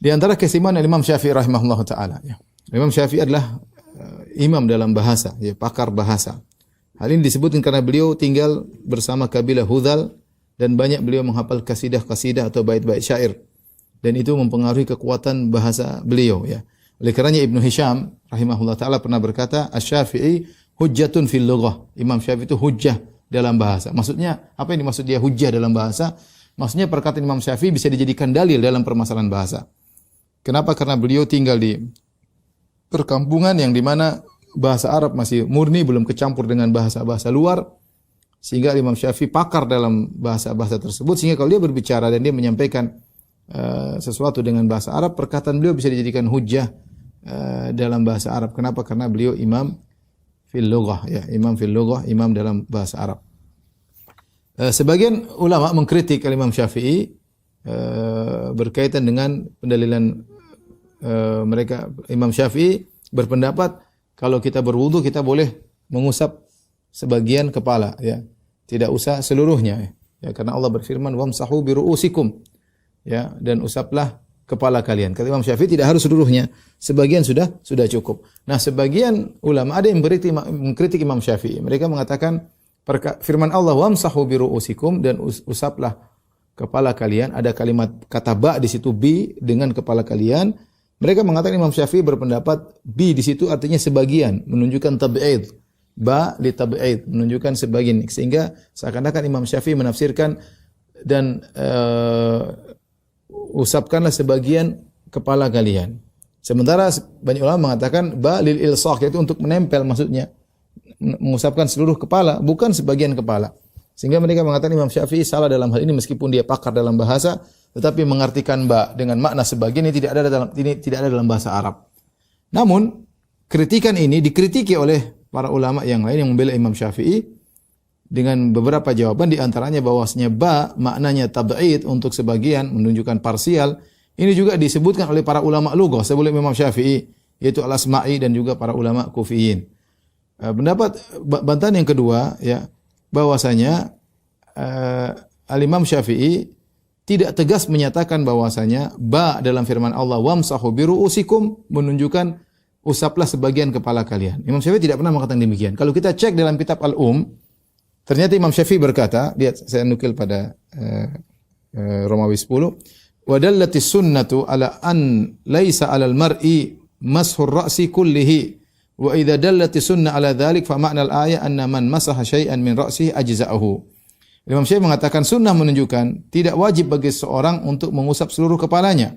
Di antara keistimewaan Imam Syafi'i rahimahullah taala ya. Imam Syafi'i adalah imam dalam bahasa, ya, pakar bahasa. Hal ini disebutkan karena beliau tinggal bersama kabilah Hudhal dan banyak beliau menghafal kasidah-kasidah atau bait-bait syair. Dan itu mempengaruhi kekuatan bahasa beliau ya. Oleh karenanya Ibnu Hisham rahimahullah taala pernah berkata, "Asy-Syafi'i hujjatun fil lughah." Imam Syafi'i itu hujjah dalam bahasa. Maksudnya, apa yang dimaksud dia hujjah dalam bahasa? Maksudnya perkataan Imam Syafi'i bisa dijadikan dalil dalam permasalahan bahasa. Kenapa? Karena beliau tinggal di perkampungan yang di mana bahasa Arab masih murni, belum kecampur dengan bahasa-bahasa luar. Sehingga Imam Syafi'i pakar dalam bahasa-bahasa tersebut. Sehingga kalau dia berbicara dan dia menyampaikan sesuatu dengan bahasa Arab, perkataan beliau bisa dijadikan hujjah dalam bahasa Arab. Kenapa? Karena beliau imam fil lughah, ya, imam fil lughah, imam dalam bahasa Arab. Sebagian ulama mengkritik Imam Syafi'i berkaitan dengan pendalilan mereka. Imam Syafi'i berpendapat kalau kita berwudu kita boleh mengusap sebagian kepala, ya, tidak usah seluruhnya, ya, karena Allah berfirman wamsahu bi ru'usikum, ya, dan usaplah kepala kalian. Kata Imam Syafi'i tidak harus seluruhnya, sebagian sudah cukup. Nah, sebagian ulama ada yang mengkritik Imam Syafi'i. Mereka mengatakan firman Allah wamsahu bi ru'usikum, dan usaplah kepala kalian, ada kalimat kata ba di situ, bi dengan kepala kalian. Mereka mengatakan Imam Syafi'i berpendapat bi di situ artinya sebagian, menunjukkan tab'id. Ba li tab'id, menunjukkan sebagian. Sehingga seakan-akan Imam Syafi'i menafsirkan dan usapkanlah sebagian kepala kalian. Sementara banyak ulama mengatakan ba lil ilsaq, yaitu untuk menempel, maksudnya mengusapkan seluruh kepala, bukan sebagian kepala. Sehingga mereka mengatakan Imam Syafi'i salah dalam hal ini meskipun dia pakar dalam bahasa, tetapi mengartikan ba dengan makna sebagian ini tidak ada dalam bahasa Arab. Namun kritikan ini dikritiki oleh para ulama yang lain yang membela Imam Syafi'i dengan beberapa jawaban, di antaranya bahwasanya ba maknanya tab'id, untuk sebagian, menunjukkan parsial. Ini juga disebutkan oleh para ulama lughah sebelum Imam Syafi'i, yaitu Al-Asma'i dan juga para ulama Kufiyin. Pendapat bantahan yang kedua, ya, bahwasanya Al-Imam Syafi'i tidak tegas menyatakan bahwasanya ba dalam firman Allah wamsahu bi ru'usikum menunjukkan usaplah sebagian kepala kalian. Imam Syafi'i tidak pernah mengatakan demikian. Kalau kita cek dalam kitab ternyata Imam Syafi'i berkata, lihat saya nukil pada Romawi 10, wa dallatis sunnatu ala an laisa 'alal mar'i mashur ra'si kullihi wa idza dallatis sunnah ala dzalik fa ma'nal ayat anna man masaha syai'an min ra'sihi ajza'ahu. Imam Syafi'i mengatakan sunnah menunjukkan tidak wajib bagi seorang untuk mengusap seluruh kepalanya.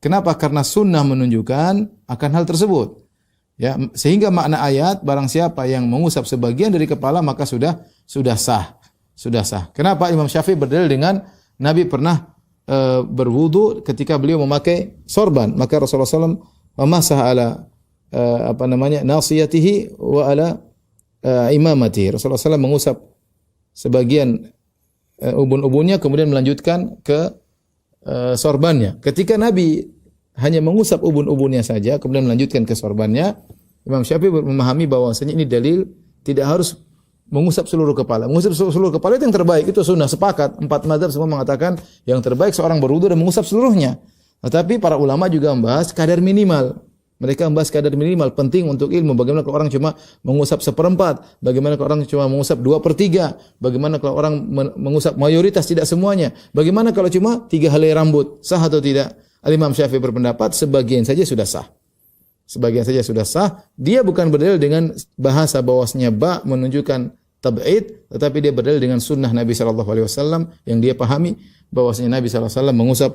Kenapa? Karena sunnah menunjukkan akan hal tersebut. Ya, sehingga makna ayat barang siapa yang mengusap sebagian dari kepala maka sudah sah. Kenapa? Imam Syafi'i berdalil dengan Nabi pernah berwudu ketika beliau memakai sorban, maka Rasulullah SAW memasaha ala nasiyatihi wa ala imamatihi. Rasulullah SAW mengusap sebagian ubun-ubunnya kemudian melanjutkan ke sorbannya. Ketika Nabi hanya mengusap ubun-ubunnya saja kemudian melanjutkan ke sorbannya, Imam Syafi'i memahami bahwasanya ini dalil tidak harus mengusap seluruh kepala. Mengusap seluruh kepala itu yang terbaik, itu sunnah, sepakat. 4 mazhab semua mengatakan yang terbaik seorang berwudu dan mengusap seluruhnya. Tetapi para ulama juga membahas kadar minimal. Mereka membahas kadar minimal, penting untuk ilmu. Bagaimana kalau orang cuma mengusap 1/4, bagaimana kalau orang cuma mengusap 2/3, bagaimana kalau orang mengusap mayoritas tidak semuanya, bagaimana kalau cuma 3 helai rambut, sah atau tidak? Al-Imam Syafi'i berpendapat sebagian saja sudah sah. Sebagian saja sudah sah. Dia bukan berdalil dengan bahasa bahwasanya ba menunjukkan tab'id, tetapi dia berdalil dengan sunnah Nabi sallallahu alaihi wasallam yang dia pahami bahwasanya Nabi sallallahu alaihi wasallam mengusap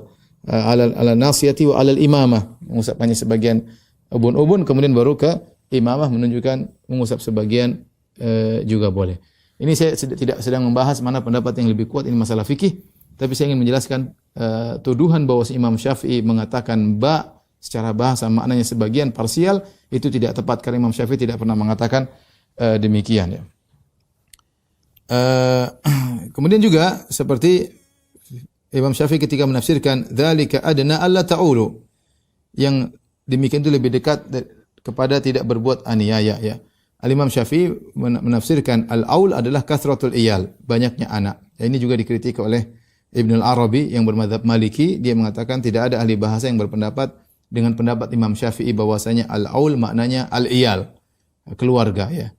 ala nasiyati wa ala imamah, mengusap hanya sebagian ubun-ubun kemudian baru ke imamah, menunjukkan mengusap sebagian juga boleh. Ini saya tidak sedang membahas mana pendapat yang lebih kuat, ini masalah fikih, tapi saya ingin menjelaskan tuduhan bahwa Imam Syafi'i mengatakan ba secara bahasa maknanya sebagian parsial itu tidak tepat, karena Imam Syafi'i tidak pernah mengatakan demikian, ya. Kemudian juga seperti Imam Syafi'i ketika menafsirkan dzalika adna alla ta'ulu, yang demikian itu lebih dekat kepada tidak berbuat aniaya, ya. Al-Imam Syafi'i menafsirkan al-aul adalah kasratul iyal, banyaknya anak. Ya, ini juga dikritik oleh Ibnu Al-Arabi yang bermadzhab Maliki, dia mengatakan tidak ada ahli bahasa yang berpendapat dengan pendapat Imam Syafi'i bahwasanya al-aul maknanya al-iyal, keluarga ya.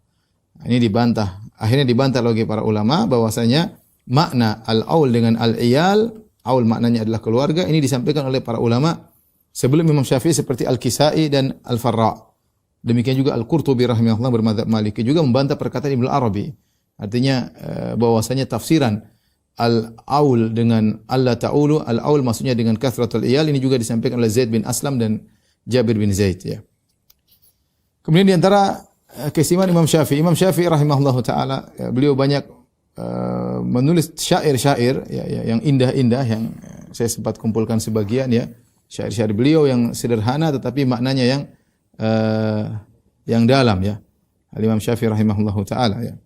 Ini dibantah. Akhirnya dibantah oleh para ulama bahwasanya makna al-aul dengan al-iyal, aul maknanya adalah keluarga, ini disampaikan oleh para ulama sebelum Imam Syafi'i seperti Al-Kisai dan Al-Farra. Demikian juga Al-Qurtubi rahimahullah bermadzhab Maliki juga membantah perkataan Ibnu Arabi. Artinya bahwasanya tafsiran al-aul dengan Allah ta'ulu, al-aul maksudnya dengan kathratul iyal, ini juga disampaikan oleh Zaid bin Aslam dan Jabir bin Zaid ya. Kemudian di antara keistimewaan Imam Syafi'i rahimahullahu taala, ya, beliau banyak menulis syair-syair ya, yang indah-indah yang saya sempat kumpulkan sebagian ya. Syair-syair beliau yang sederhana tetapi maknanya yang dalam ya. Imam Syafi'i rahimahullahu taala ya.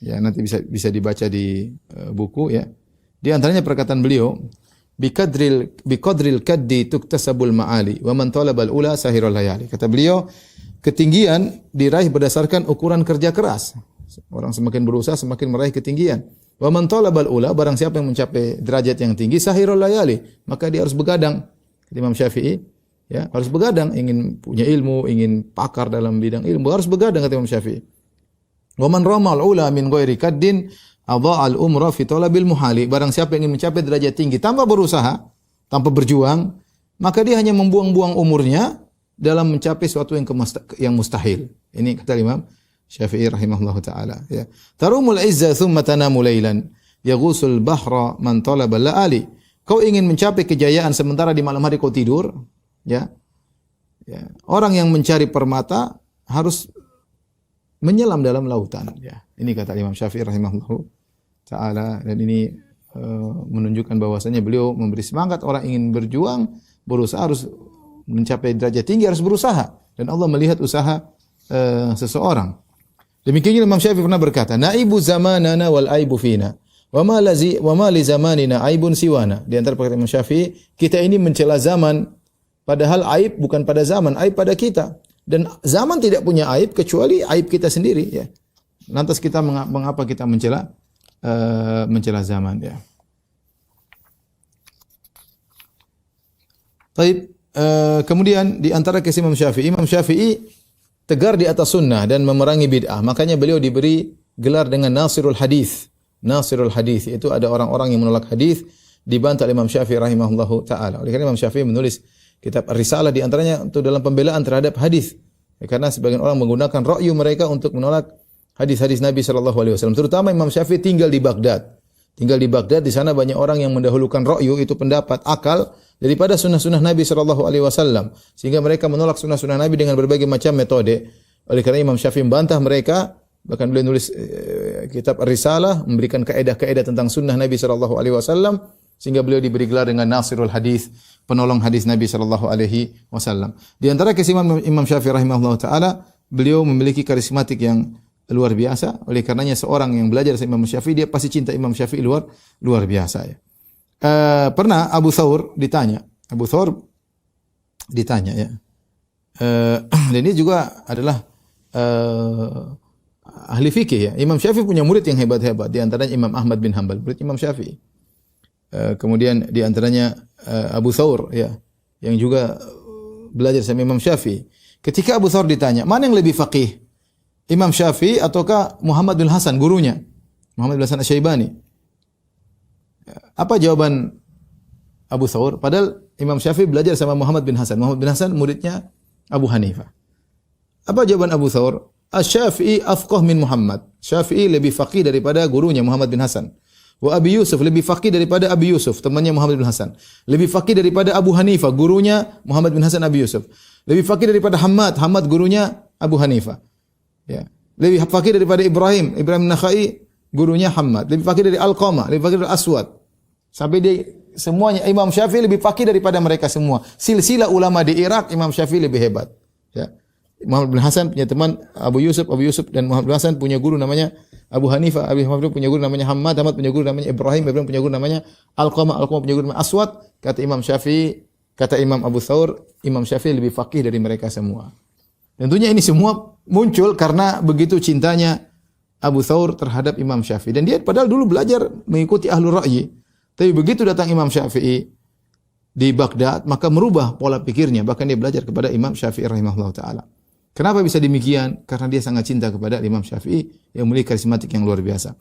Ya nanti bisa dibaca di buku ya. Di antaranya perkataan beliau, biqadril kaddi tuktasabul ma'ali wa man talabal ula sahirul layali. Kata beliau, ketinggian diraih berdasarkan ukuran kerja keras. Orang semakin berusaha semakin meraih ketinggian. Wa man talabal ula, barang siapa yang mencapai derajat yang tinggi, sahirul layali, maka dia harus begadang. Kata Imam Syafi'i, ya, harus begadang, ingin punya ilmu, ingin pakar dalam bidang ilmu, harus begadang kata Imam Syafi'i. Wa man ramal ula min ghairi kaddin adha'al umra fi talabil muhali. Barang siapa yang ingin mencapai derajat tinggi tanpa berusaha, tanpa berjuang, maka dia hanya membuang-buang umurnya dalam mencapai sesuatu yang mustahil. Ini kata Imam Syafi'i rahimahullahu taala ya. Tarumul izza thumma tanamu lailan yaghusul bahra man talaba la'ali. Kau ingin mencapai kejayaan sementara di malam hari kau tidur, ya. Ya. Orang yang mencari permata harus menyelam dalam lautan ya. Ini kata Imam Syafi'i rahimahullahu taala, dan ini menunjukkan bahwasanya beliau memberi semangat orang ingin berjuang, berusaha, harus mencapai derajat tinggi, harus berusaha, dan Allah melihat usaha seseorang. Demikian juga Imam Syafi'i pernah berkata, naibu zamanana wal aibu fina wa ma li zamanina aibun siwana. Di antara perkataan Imam Syafi'i, kita ini mencela zaman padahal aib bukan pada zaman, aib pada kita. Dan zaman tidak punya aib kecuali aib kita sendiri ya. Lantas kita mengapa kita mencela zaman ya. Baik, kemudian di antara kisah Imam Syafi'i tegar di atas sunnah dan memerangi bid'ah. Makanya beliau diberi gelar dengan Nasirul Hadis. Nasirul Hadis itu ada orang-orang yang menolak hadis dibantah oleh Imam Syafi'i rahimahullahu taala. Oleh karena Imam Syafi'i menulis kitab Risalah di antaranya untuk dalam pembelaan terhadap hadis. Ya, karena sebagian orang menggunakan ra'yu mereka untuk menolak hadis-hadis Nabi sallallahu alaihi wasallam. Terutama Imam Syafi'i tinggal di Baghdad. Tinggal di Baghdad, di sana banyak orang yang mendahulukan ra'yu, itu pendapat, akal daripada sunnah-sunnah Nabi sallallahu alaihi wasallam. Sehingga mereka menolak sunnah-sunnah Nabi dengan berbagai macam metode. Oleh karena Imam Syafi'i membantah mereka, bahkan beliau nulis kitab Risalah memberikan kaedah-kaedah tentang sunnah Nabi sallallahu alaihi wasallam, sehingga beliau diberi gelar dengan Nasirul Hadis, penolong hadis Nabi sallallahu alaihi wasallam. Di antara keistimewaan Imam Syafi'i rahimahullah taala, beliau memiliki karismatik yang luar biasa. Oleh karenanya seorang yang belajar dari Imam Syafi'i, dia pasti cinta Imam Syafi'i luar biasa ya. Pernah Abu Thawr ditanya ya. Dan ini juga adalah ahli fikih ya. Imam Syafi'i punya murid yang hebat-hebat, di antaranya Imam Ahmad bin Hanbal, murid Imam Syafi'i. Kemudian di antaranya Abu Thawr ya, yang juga belajar sama Imam Syafi'i. Ketika Abu Thawr ditanya, mana yang lebih faqih? Imam Syafi'i ataukah Muhammad bin Hasan, gurunya? Muhammad bin Hasan Asy-Syaibani. Apa jawaban Abu Thawr? Padahal Imam Syafi'i belajar sama Muhammad bin Hasan. Muhammad bin Hasan muridnya Abu Hanifah. Apa jawaban Abu Thawr? Asy-Syafi'i afqah min Muhammad. Syafi'i lebih faqih daripada gurunya Muhammad bin Hasan. Wa Abi Yusuf lebih faqih daripada Abi Yusuf, temannya Muhammad bin Hasan. Lebih faqih daripada Abu Hanifah, gurunya Muhammad bin Hasan Abi Yusuf. Lebih faqih daripada Hamad gurunya Abu Hanifah. Ya. Lebih faqih daripada Ibrahim Nakhai, gurunya Hamad. Lebih faqih dari Alqamah, lebih faqih dari Aswad. Sampai dia semuanya Imam Syafi'i lebih faqih daripada mereka semua. Silsilah ulama di Irak, Imam Syafi'i lebih hebat. Ya. Muhammad bin Hasan punya teman Abu Yusuf dan Muhammad bin Hasan punya guru namanya Abu Hanifah, Abu Hanifah punya guru namanya Hamad punya guru namanya Ibrahim punya guru namanya Alqamah punya guru namanya Aswad. Kata Imam Syafi'i, kata Imam Abu Thawr, Imam Syafi'i lebih faqih dari mereka semua. Tentunya ini semua muncul karena begitu cintanya Abu Thawr terhadap Imam Syafi'i. Dan dia padahal dulu belajar mengikuti ahlul ra'yi. Tapi begitu datang Imam Syafi'i di Baghdad, maka merubah pola pikirnya. Bahkan dia belajar kepada Imam Syafi'i rahimahullah ta'ala. Kenapa bisa demikian? Karena dia sangat cinta kepada Imam Syafi'i yang memiliki karismatik yang luar biasa.